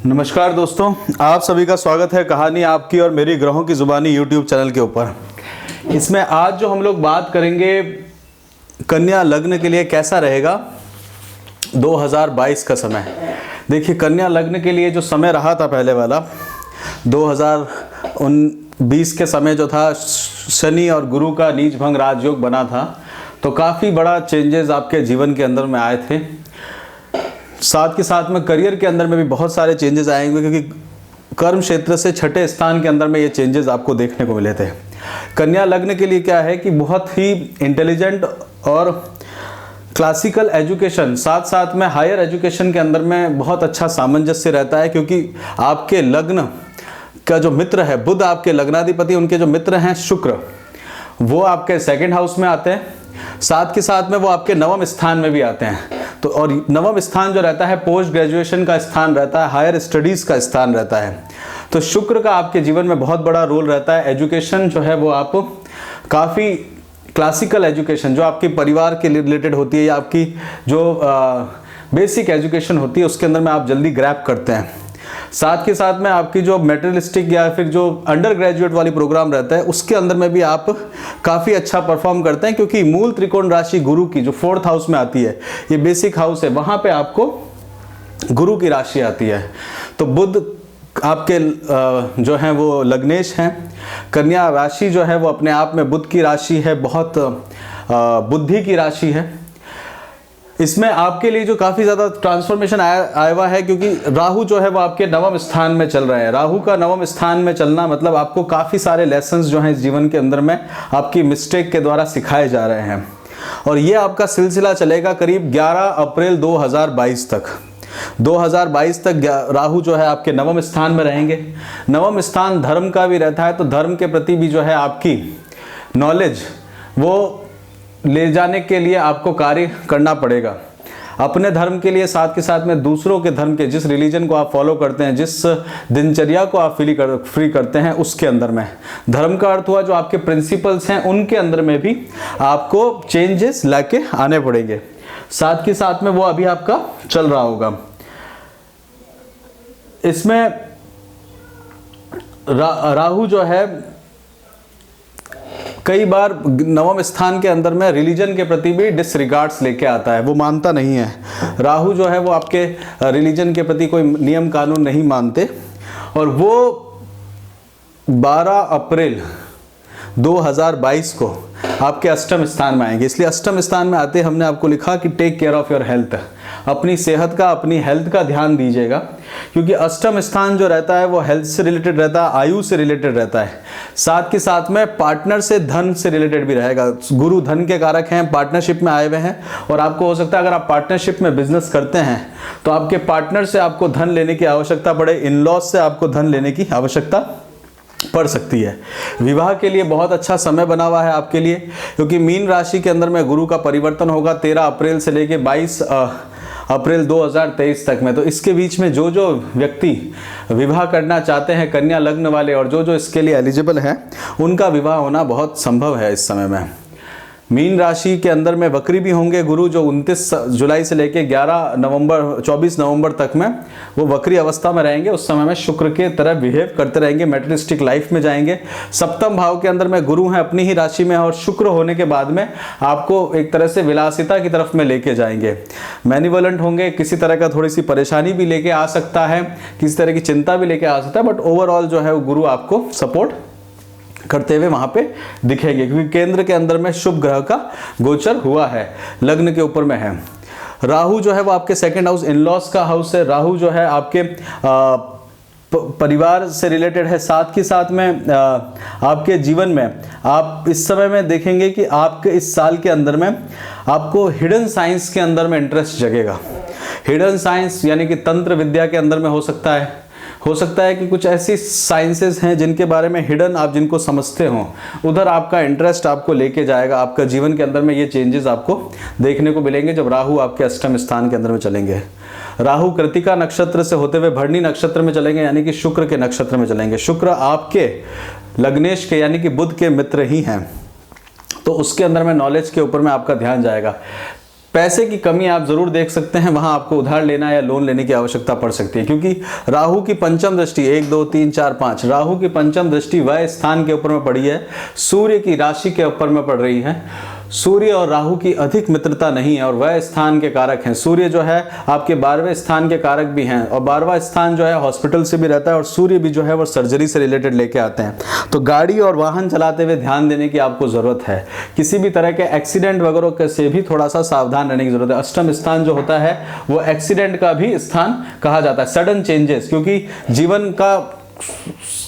नमस्कार दोस्तों, आप सभी का स्वागत है कहानी आपकी और मेरी ग्रहों की जुबानी यूट्यूब चैनल के ऊपर। इसमें आज जो हम लोग बात करेंगे कन्या लग्न के लिए कैसा रहेगा 2022 का समय। देखिए, कन्या लग्न के लिए जो समय रहा था पहले वाला 2020 के समय जो था, शनि और गुरु का नीच भंग राजयोग बना था, तो काफ़ी बड़ा चेंजेस आपके जीवन के अंदर में आए थे। साथ के साथ में करियर के अंदर में भी बहुत सारे चेंजेस आएंगे, क्योंकि कर्म क्षेत्र से छठे स्थान के अंदर में ये चेंजेस आपको देखने को मिले थे। कन्या लग्न के लिए क्या है कि बहुत ही इंटेलिजेंट और क्लासिकल एजुकेशन, साथ साथ में हायर एजुकेशन के अंदर में बहुत अच्छा सामंजस्य रहता है, क्योंकि आपके लग्न का जो मित्र है बुध, आपके लग्नाधिपति, उनके जो मित्र हैं शुक्र, वो आपके सेकंड हाउस में आते हैं। साथ के साथ में वो आपके नवम स्थान में भी आते हैं। तो और नवम स्थान जो रहता है पोस्ट ग्रेजुएशन का स्थान रहता है, हायर स्टडीज का स्थान रहता है। तो शुक्र का आपके जीवन में बहुत बड़ा रोल रहता है। एजुकेशन जो है वो आप काफ़ी क्लासिकल एजुकेशन जो आपके परिवार के रिलेटेड होती है, या आपकी जो बेसिक एजुकेशन होती है, उसके अंदर में आप जल्दी ग्रैब करते हैं। साथ के साथ में आपकी जो मेटेरियलिस्टिक या फिर जो अंडर ग्रेजुएट वाली प्रोग्राम रहता है, उसके अंदर में भी आप काफ़ी अच्छा परफॉर्म करते हैं, क्योंकि मूल त्रिकोण राशि गुरु की जो 4th हाउस में आती है, ये बेसिक हाउस है, वहाँ पे आपको गुरु की राशि आती है। तो बुध आपके जो हैं वो लग्नेश हैं। कन्या राशि जो है वो अपने आप में बुध की राशि है, बहुत बुद्धि की राशि है। इसमें आपके लिए जो काफ़ी ज़्यादा ट्रांसफॉर्मेशन आया हुआ है, क्योंकि राहु जो है वो आपके नवम स्थान में चल रहे हैं। राहु का नवम स्थान में चलना मतलब आपको काफ़ी सारे लेसन्स जो हैं इस जीवन के अंदर में आपकी मिस्टेक के द्वारा सिखाए जा रहे हैं, और ये आपका सिलसिला चलेगा करीब 11 अप्रैल 2022 तक। 2022 तक राहु जो है आपके नवम स्थान में रहेंगे। नवम स्थान धर्म का भी रहता है, तो धर्म के प्रति भी जो है आपकी नॉलेज वो ले जाने के लिए आपको कार्य करना पड़ेगा अपने धर्म के लिए, साथ के साथ में दूसरों के धर्म के, जिस रिलीजन को आप फॉलो करते हैं, जिस दिनचर्या को आप फ्री करते हैं, उसके अंदर में धर्म का अर्थ हुआ जो आपके प्रिंसिपल्स हैं, उनके अंदर में भी आपको चेंजेस लाके आने पड़ेंगे। साथ के साथ में वो अभी आपका चल रहा होगा। इसमें राहु जो है कई बार नवम स्थान के अंदर में रिलीजन के प्रति भी डिसरिगार्ड्स लेके आता है, वो मानता नहीं है। राहु जो है वो आपके रिलीजन के प्रति कोई नियम कानून नहीं मानते, और वो 12 अप्रैल 2022 को आपके अष्टम स्थान में आएंगे। इसलिए अष्टम स्थान में आते हमने आपको लिखा कि take care of your health, अपनी सेहत का, अपनी हेल्थ का ध्यान दीजिएगा, क्योंकि अष्टम स्थान जो रहता है वो हेल्थ से रिलेटेड रहता है, आयु से रिलेटेड रहता है। साथ के साथ में पार्टनर से, धन से रिलेटेड भी रहेगा। गुरु धन के कारक हैं, पार्टनरशिप में आए हुए हैं, और आपको हो सकता है अगर आप पार्टनरशिप में बिजनेस करते हैं तो आपके पार्टनर से आपको धन लेने की आवश्यकता पड़े, इन लॉज से आपको धन लेने की आवश्यकता पड़ सकती है। विवाह के लिए बहुत अच्छा समय बना हुआ है आपके लिए, क्योंकि मीन राशि के अंदर में गुरु का परिवर्तन होगा 13 अप्रैल से लेके 22 अप्रैल 2023 तक में। तो इसके बीच में जो जो व्यक्ति विवाह करना चाहते हैं, कन्या लग्न वाले, और जो जो इसके लिए एलिजिबल हैं, उनका विवाह होना बहुत संभव है इस समय में। मीन राशि के अंदर में वक्री भी होंगे गुरु, जो 29 जुलाई से लेके 24 नवंबर तक में वो वक्री अवस्था में रहेंगे। उस समय में शुक्र के तरह बिहेव करते रहेंगे, मेटेरियलिस्टिक लाइफ में जाएंगे। सप्तम भाव के अंदर में गुरु हैं अपनी ही राशि में, और शुक्र होने के बाद में आपको एक तरह से विलासिता की तरफ में लेके जाएंगे। मैनिवलेंट होंगे, किसी तरह का थोड़ी सी परेशानी भी लेके आ सकता है, किसी तरह की चिंता भी लेके आ सकता है, बट ओवरऑल जो है वो गुरु आपको सपोर्ट करते हुए वहां पे दिखेंगे, क्योंकि केंद्र के अंदर में शुभ ग्रह का गोचर हुआ है, लग्न के ऊपर में है। राहु जो है वो आपके सेकंड हाउस, इन लॉज का हाउस है। राहु जो है आपके परिवार से रिलेटेड है। साथ के साथ में आपके जीवन में आप इस समय में देखेंगे कि आपके इस साल के अंदर में आपको हिडन साइंस के अंदर में इंटरेस्ट जगेगा। हिडन साइंस यानी कि तंत्र विद्या के अंदर में हो सकता है कि कुछ ऐसी साइंसेस हैं जिनके बारे में हिडन, आप जिनको समझते हो, उधर आपका इंटरेस्ट आपको लेके जाएगा। आपका जीवन के अंदर में ये चेंजेस आपको देखने को मिलेंगे जब राहु आपके अष्टम स्थान के अंदर में चलेंगे। राहु कृतिका नक्षत्र से होते हुए भरणी नक्षत्र में चलेंगे, यानी कि शुक्र के नक्षत्र में चलेंगे। शुक्र आपके लग्नेश के यानी कि बुध के मित्र ही हैं, तो उसके अंदर में नॉलेज के ऊपर में आपका ध्यान जाएगा। पैसे की कमी आप जरूर देख सकते हैं, वहां आपको उधार लेना या लोन लेने की आवश्यकता पड़ सकती है, क्योंकि राहु की पंचम दृष्टि 1 2 3 4 5, राहु की पंचम दृष्टि वह स्थान के ऊपर में पड़ी है, सूर्य की राशि के ऊपर में पड़ रही है। सूर्य और राहु की अधिक मित्रता नहीं है और वह स्थान के कारक हैं। सूर्य जो है आपके 12वें स्थान के कारक भी हैं और 12वां स्थान जो है हॉस्पिटल से भी रहता है और सूर्य भी जो है वो सर्जरी से रिलेटेड लेके आते हैं। तो गाड़ी और वाहन चलाते हुए ध्यान देने की आपको जरूरत है, किसी भी तरह के एक्सीडेंट वगैरह से भी थोड़ा सा सावधान रहने की जरूरत है। अष्टम स्थान जो होता है वो एक्सीडेंट का भी स्थान कहा जाता है, सडन चेंजेस, क्योंकि जीवन का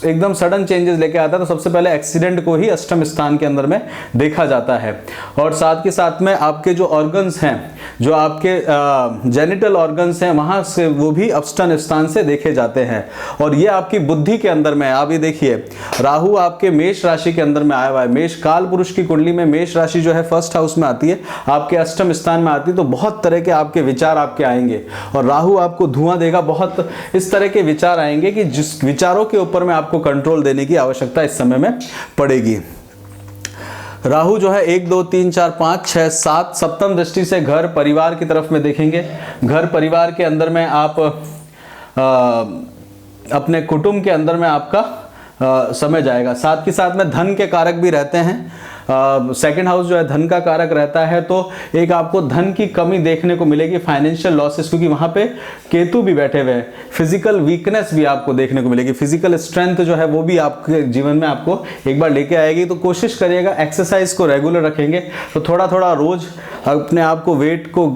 एकदम सडन चेंजेस लेके आता है, तो सबसे पहले एक्सीडेंट को ही अष्टम स्थान के अंदर में देखा जाता है। और साथ के साथ में आपके जो ऑर्गन्स हैं, जो आपके जेनिटल ऑर्गन्स हैं, वहां से वो भी अष्टम स्थान से देखे जाते हैं। और ये आपकी बुद्धि के अंदर में, आप ये देखिए राहु आपके मेष राशि के अंदर में आया हुआ है। मेष काल पुरुष की कुंडली में मेष राशि जो है फर्स्ट हाउस में आती है, आपके अष्टम स्थान में आती है, तो बहुत तरह के आपके विचार आपके आएंगे और राहु आपको धुआं देगा। बहुत इस तरह के विचार आएंगे कि जिस विचारों के ऊपर में आपको कंट्रोल देने की आवश्यकता इस समय में पड़ेगी। राहु जो है 1 2 3 4 5 6 7 सप्तम दृष्टि से घर परिवार की तरफ में देखेंगे। घर परिवार के अंदर में आप अपने कुटुंब के अंदर में आपका समय जाएगा। साथ के साथ में धन के कारक भी रहते हैं। सेकंड हाउस जो है धन का कारक रहता है, तो एक आपको धन की कमी देखने को मिलेगी, फाइनेंशियल लॉसेस, क्योंकि वहां पे केतु भी बैठे हुए हैं। फिजिकल वीकनेस भी आपको देखने को मिलेगी, फिजिकल स्ट्रेंथ जो है वो भी आपके जीवन में आपको एक बार लेके आएगी। तो कोशिश करिएगा एक्सरसाइज को रेगुलर रखेंगे, तो थोड़ा थोड़ा रोज अपने आप को वेट को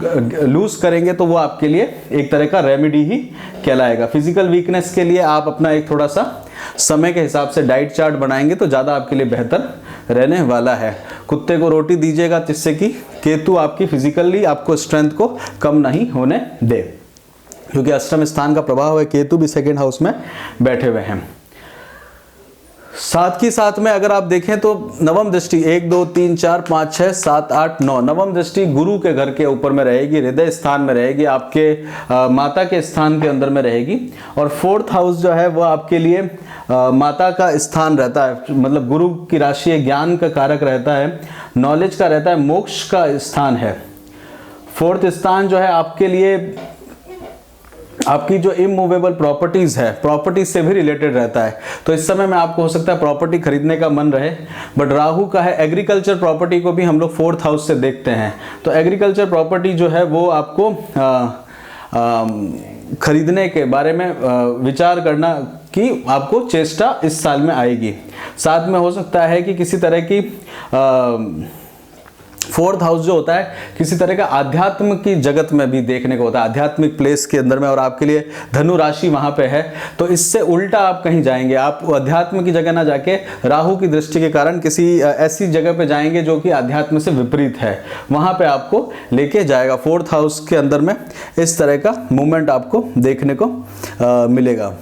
लूज करेंगे, तो वो आपके लिए एक तरह का रेमेडी ही कहलाएगा। फिजिकल वीकनेस के लिए आप अपना एक थोड़ा सा समय के हिसाब से डाइट चार्ट बनाएंगे तो ज़्यादा आपके लिए बेहतर रहने वाला है। कुत्ते को रोटी दीजिएगा जिससे कि केतु आपकी फिजिकली आपको स्ट्रेंथ को कम नहीं होने दे, क्योंकि अष्टम स्थान का प्रभाव है, केतु भी सेकेंड हाउस में बैठे हुए हैं। साथ ही साथ में अगर आप देखें तो नवम दृष्टि 1 2 3 4 5 6 7 8 9, नवम दृष्टि गुरु के घर के ऊपर में रहेगी, हृदय स्थान में रहेगी, आपके माता के स्थान के अंदर में रहेगी। और फोर्थ हाउस जो है वो आपके लिए माता का स्थान रहता है, मतलब गुरु की राशि ज्ञान का कारक रहता है, नॉलेज का रहता है, मोक्ष का स्थान है। फोर्थ स्थान जो है आपके लिए आपकी जो इमूवेबल प्रॉपर्टीज है, प्रॉपर्टीज से भी रिलेटेड रहता है। तो इस समय में आपको हो सकता है प्रॉपर्टी खरीदने का मन रहे, बट राहु का है एग्रीकल्चर प्रॉपर्टी को भी हम लोग फोर्थ हाउस से देखते हैं। तो एग्रीकल्चर प्रॉपर्टी जो है वो आपको खरीदने के बारे में विचार करना कि आपको चेष्टा इस साल में आएगी। साथ में हो सकता है कि किसी तरह की फोर्थ हाउस जो होता है किसी तरह का आध्यात्म की जगत में भी देखने को होता है, आध्यात्मिक प्लेस के अंदर में, और आपके लिए धनु राशि वहां पे है, तो इससे उल्टा आप कहीं जाएंगे। आप अध्यात्म की जगह ना जाके राहु की दृष्टि के कारण किसी ऐसी जगह पे जाएंगे जो कि अध्यात्म से विपरीत है, वहां पे आपको लेके जाएगा। फोर्थ हाउस के अंदर में इस तरह का मूवमेंट आपको देखने को मिलेगा।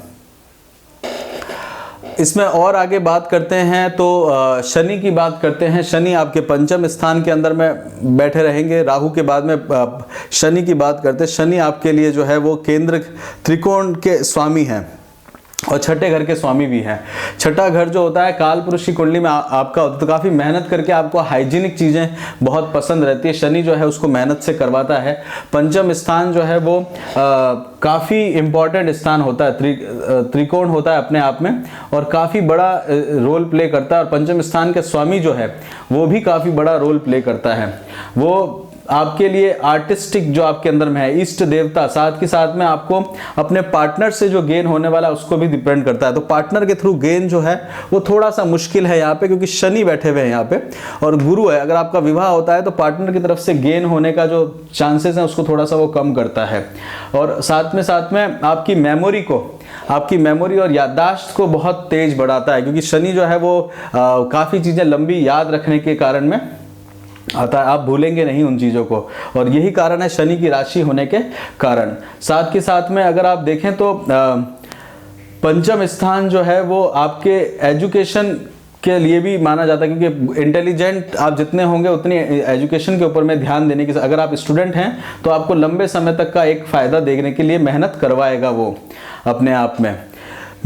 इसमें और आगे बात करते हैं तो शनि की बात करते हैं। शनि आपके पंचम स्थान के अंदर में बैठे रहेंगे। राहु के बाद में शनि की बात करते हैं। शनि आपके लिए जो है वो केंद्र त्रिकोण के स्वामी हैं और छठे घर के स्वामी भी हैं। छठा घर जो होता है काल पुरुष की कुंडली में आपका होता है, तो काफ़ी मेहनत करके आपको हाइजीनिक चीज़ें बहुत पसंद रहती है। शनि जो है उसको मेहनत से करवाता है। पंचम स्थान जो है वो काफ़ी इम्पॉर्टेंट स्थान होता है, त्रिकोण होता है अपने आप में और काफ़ी बड़ा रोल प्ले करता है। और पंचम स्थान के स्वामी जो है वो भी काफ़ी बड़ा रोल प्ले करता है। वो आपके लिए आर्टिस्टिक जो आपके अंदर में है, इष्ट देवता, साथ के साथ में आपको अपने पार्टनर से जो गेन होने वाला है उसको भी डिपेंड करता है। तो पार्टनर के थ्रू गेन जो है वो थोड़ा सा मुश्किल है यहाँ पे, क्योंकि शनि बैठे हुए हैं यहाँ पे और गुरु है। अगर आपका विवाह होता है तो पार्टनर की तरफ से गेन होने का जो चांसेस है उसको थोड़ा सा वो कम करता है। और साथ में आपकी मेमोरी और याददाश्त को बहुत तेज बढ़ाता है, क्योंकि शनि जो है वो काफ़ी चीज़ें लंबी याद रखने के कारण में आता है, आप भूलेंगे नहीं उन चीज़ों को, और यही कारण है शनि की राशि होने के कारण। साथ के साथ में अगर आप देखें तो पंचम स्थान जो है वो आपके एजुकेशन के लिए भी माना जाता है, क्योंकि इंटेलिजेंट आप जितने होंगे उतनी एजुकेशन के ऊपर में ध्यान देने की, अगर आप स्टूडेंट हैं तो आपको लंबे समय तक का एक फ़ायदा देखने के लिए मेहनत करवाएगा वो अपने आप में।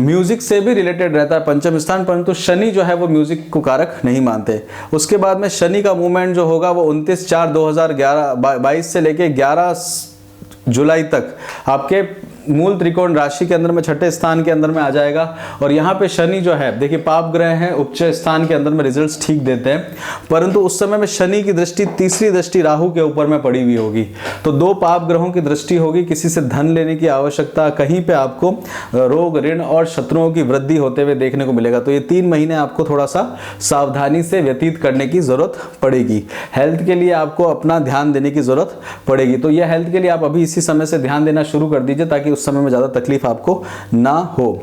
म्यूजिक से भी रिलेटेड रहता है पंचम स्थान, परंतु शनि जो है वो म्यूजिक को कारक नहीं मानते। उसके बाद में शनि का मूवमेंट जो होगा वो 29/4/2022 से लेके 11 जुलाई तक आपके मूल त्रिकोण राशि के अंदर में छठे स्थान के अंदर में आ जाएगा। और यहाँ पे शनि जो है देखिए पाप ग्रह हैं, उच्च स्थान के अंदर में रिजल्ट्स ठीक देते हैं, परंतु उस समय में शनि की दृष्टि, तीसरी दृष्टि राहु के ऊपर में पड़ी हुई होगी। तो 2 पाप ग्रहों की दृष्टि होगी, किसी से धन लेने की आवश्यकता, कहीं पे आपको रोग ऋण और शत्रुओं की वृद्धि होते हुए देखने को मिलेगा। तो ये 3 महीने आपको थोड़ा सा सावधानी से व्यतीत करने की जरूरत पड़ेगी। हेल्थ के लिए आपको अपना ध्यान देने की जरूरत पड़ेगी। तो यह हेल्थ के लिए आप अभी इसी समय से ध्यान देना शुरू कर दीजिए ताकि उस समय में ज्यादा तकलीफ आपको ना हो।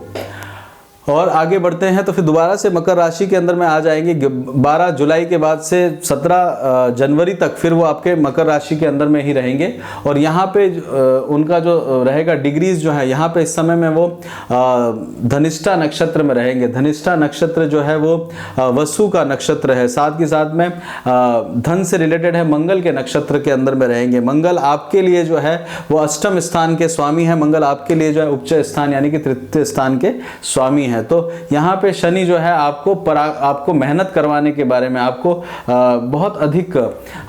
और आगे बढ़ते हैं तो फिर दोबारा से मकर राशि के अंदर में आ जाएंगे 12 जुलाई के बाद से 17 जनवरी तक, फिर वो आपके मकर राशि के अंदर में ही रहेंगे। और यहाँ पे उनका जो रहेगा डिग्रीज जो है, यहाँ पे इस समय में वो धनिष्ठा नक्षत्र में रहेंगे। धनिष्ठा नक्षत्र जो है वो वसु का नक्षत्र है, साथ के साथ में धन से रिलेटेड है, मंगल के नक्षत्र के अंदर में रहेंगे। मंगल आपके लिए जो है वो अष्टम स्थान के स्वामी है, मंगल आपके लिए जो है उच्च स्थान यानी कि तृतीय स्थान के स्वामी है। तो यहाँ पे शनि जो है आपको मेहनत करवाने के बारे में, आपको बहुत अधिक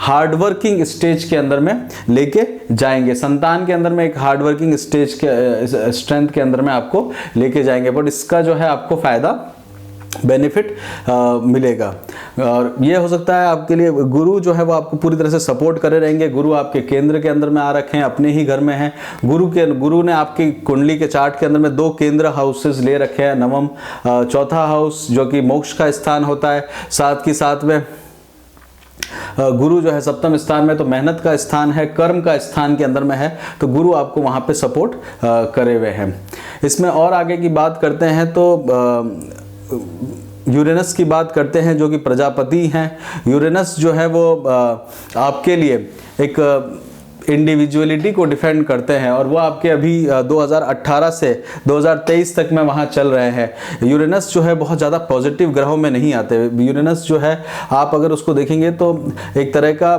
हार्डवर्किंग स्टेज के अंदर में लेके जाएंगे। संतान के अंदर में एक हार्डवर्किंग स्टेज के स्ट्रेंथ के अंदर में आपको लेके जाएंगे, बट इसका जो है आपको फायदा बेनिफिट मिलेगा। और ये हो सकता है आपके लिए गुरु जो है वो आपको पूरी तरह से सपोर्ट करे रहेंगे। गुरु आपके केंद्र के अंदर में आ रखे हैं, अपने ही घर में हैं। गुरु ने आपकी कुंडली के चार्ट के अंदर में 2 केंद्र हाउसेस ले रखे हैं, नवम चौथा हाउस जो कि मोक्ष का स्थान होता है, साथ ही साथ में गुरु जो है सप्तम स्थान में, तो मेहनत का स्थान है, कर्म का स्थान के अंदर में है, तो गुरु आपको वहां पे सपोर्ट करे हुए हैं। इसमें और आगे की बात करते हैं तो यूरेनस की बात करते हैं जो कि प्रजापति हैं। यूरेनस जो है वो आपके लिए एक इंडिविजुअलिटी को डिफेंड करते हैं और वो आपके अभी 2018 से 2023 तक में वहाँ चल रहे हैं। यूरेनस जो है बहुत ज़्यादा पॉजिटिव ग्रहों में नहीं आते। यूरेनस जो है आप अगर उसको देखेंगे तो एक तरह का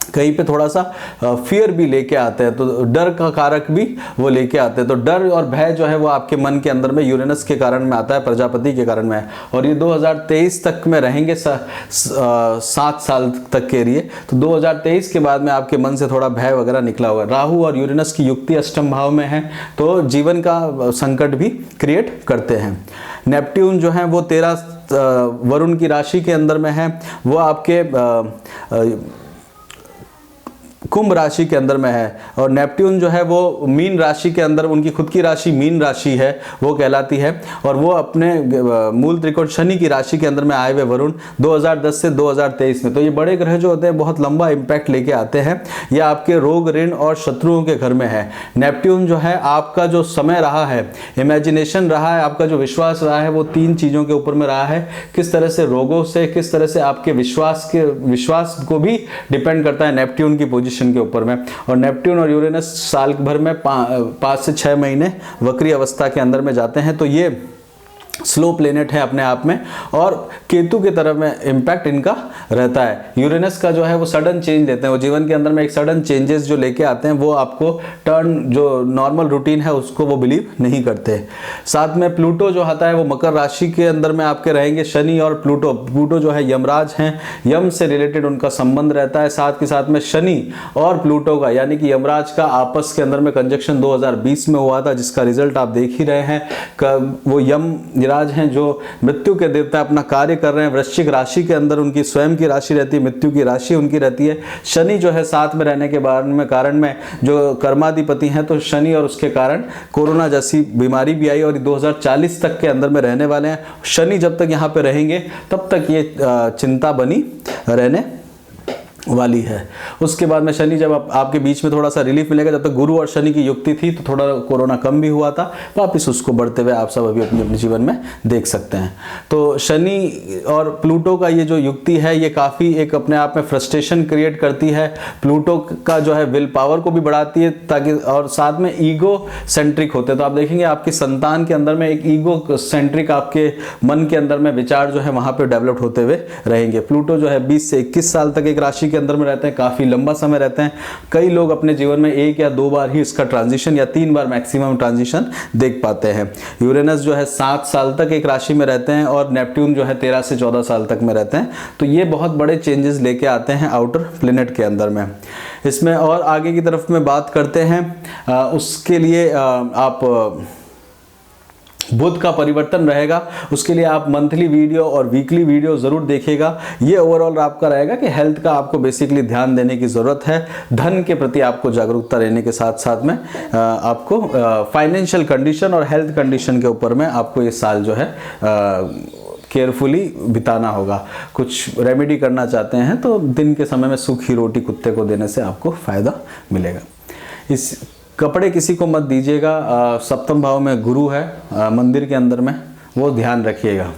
कहीं पे थोड़ा सा फियर भी लेके आते हैं, तो डर का कारक भी वो लेके आते हैं। तो डर और भय जो है वो आपके मन के अंदर में यूरेनस के कारण में आता है, प्रजापति के कारण में है। और ये 2023 तक में रहेंगे 7 साल तक के लिए। तो 2023 के बाद में आपके मन से थोड़ा भय वगैरह निकला होगा। राहु और यूरेनस की युक्ति अष्टम भाव में है, तो जीवन का संकट भी क्रिएट करते हैं। नेपट्यून जो है वो 13 वरुण की राशि के अंदर में है, वो आपके कुंभ राशि के अंदर में है। और नेपट्यून जो है वो मीन राशि के अंदर, उनकी खुद की राशि मीन राशि है, वो कहलाती है। और वो अपने मूल त्रिकोण शनि की राशि के अंदर में आए हुए वरुण 2010 से 2023 में। तो ये बड़े ग्रह जो होते हैं बहुत लंबा इम्पैक्ट लेके आते हैं। ये आपके रोग ऋण और शत्रुओं के घर में है। नेपट्यून जो है आपका जो समय रहा है, इमेजिनेशन रहा है, आपका जो विश्वास रहा है, वो 3 चीज़ों के ऊपर में रहा है। किस तरह से रोगों से, किस तरह से आपके विश्वास को भी डिपेंड करता है नेपट्यून की पोजीशन के ऊपर में। और नेपट्यून और यूरेनस साल भर में 5 से 6 महीने वक्री अवस्था के अंदर में जाते हैं। तो ये स्लो प्लेनेट है अपने आप में, और केतु की तरफ में इम्पैक्ट इनका रहता है। यूरेनस का जो है वो सडन चेंज देते हैं, वो जीवन के अंदर में एक सडन चेंजेस जो लेके आते हैं, वो आपको टर्न जो नॉर्मल रूटीन है उसको वो बिलीव नहीं करते। साथ में प्लूटो जो आता है वो मकर राशि के अंदर में आपके रहेंगे। शनि और प्लूटो जो है यमराज हैं, यम से रिलेटेड उनका संबंध रहता है। साथ के साथ में शनि और प्लूटो का यानी कि यमराज का आपस के अंदर में कंजक्शन 2020 में हुआ था, जिसका रिजल्ट आप देख ही रहे हैं। वो यमराज हैं जो मृत्यु के देवता, अपना कार्य कर रहे हैं। वृश्चिक राशि के अंदर उनकी स्वयं की राशि रहती है, मृत्यु की राशि उनकी रहती है। शनि जो है साथ में रहने के कारण में जो कर्माधिपति हैं, तो शनि और उसके कारण कोरोना जैसी बीमारी भी आई और 2040 तक के अंदर में रहने वाले हैं। शनि जब तक यहाँ पे रहेंगे तब तक ये चिंता बनी रहने वाली है। उसके बाद में शनि जब आपके बीच में थोड़ा सा रिलीफ मिलेगा, जब तक गुरु और शनि की युक्ति थी तो थोड़ा कोरोना कम भी हुआ था, वापिस उसको बढ़ते हुए आप सब अभी अपने जीवन में देख सकते हैं। तो शनि और प्लूटो का ये जो युक्ति है ये काफ़ी एक अपने आप में फ्रस्ट्रेशन क्रिएट करती है। प्लूटो का जो है विल पावर को भी बढ़ाती है, ताकि और साथ में ईगो सेंट्रिक होते हैं। तो आप देखेंगे आपकी संतान के अंदर में एक ईगो सेंट्रिक आपके मन के अंदर में विचार जो है वहाँ पर डेवलप होते हुए रहेंगे। प्लूटो जो है 20 से 21 साल तक एक राशि के अंदर में रहते हैं, काफ़ी लंबा समय रहते हैं। कई लोग अपने जीवन में 1 या 2 बार ही इसका ट्रांजिशन या 3 बार मैक्सिमम ट्रांजिशन देख पाते हैं। यूरेनस जो है 7 साल तक एक राशि में रहते हैं और नेपट्टून जो है 13 से 14 साल तक में रहते हैं। तो ये बहुत बड़े चेंजेस लेके आते हैं आउटर प्लेनेट के अंदर में। इसमें और आगे की तरफ में बात करते हैं, उसके लिए आप बुध का परिवर्तन रहेगा, उसके लिए आप मंथली वीडियो और वीकली वीडियो ज़रूर देखिएगा। ये ओवरऑल आपका रहेगा कि हेल्थ का आपको बेसिकली ध्यान देने की ज़रूरत है। धन के प्रति आपको जागरूकता रहने के साथ साथ में आपको फाइनेंशियल कंडीशन और हेल्थ कंडीशन के ऊपर में आपको ये साल जो है केयरफुली बिताना होगा। कुछ रेमेडी करना चाहते हैं तो दिन के समय में सूखी रोटी कुत्ते को देने से आपको फ़ायदा मिलेगा। इस कपड़े किसी को मत दीजिएगा। सप्तम भाव में गुरु है मंदिर के अंदर में, वो ध्यान रखिएगा।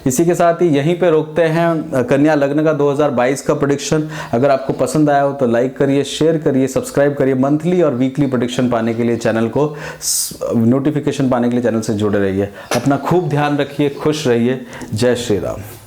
इसी के साथ ही यहीं पे रोकते हैं कन्या लग्न का 2022 का प्रेडिक्शन। अगर आपको पसंद आया हो तो लाइक करिए, शेयर करिए, सब्सक्राइब करिए। मंथली और वीकली प्रेडिक्शन पाने के लिए चैनल को नोटिफिकेशन पाने के लिए चैनल से जुड़े रहिए। अपना खूब ध्यान रखिए, खुश रहिए। जय श्री राम।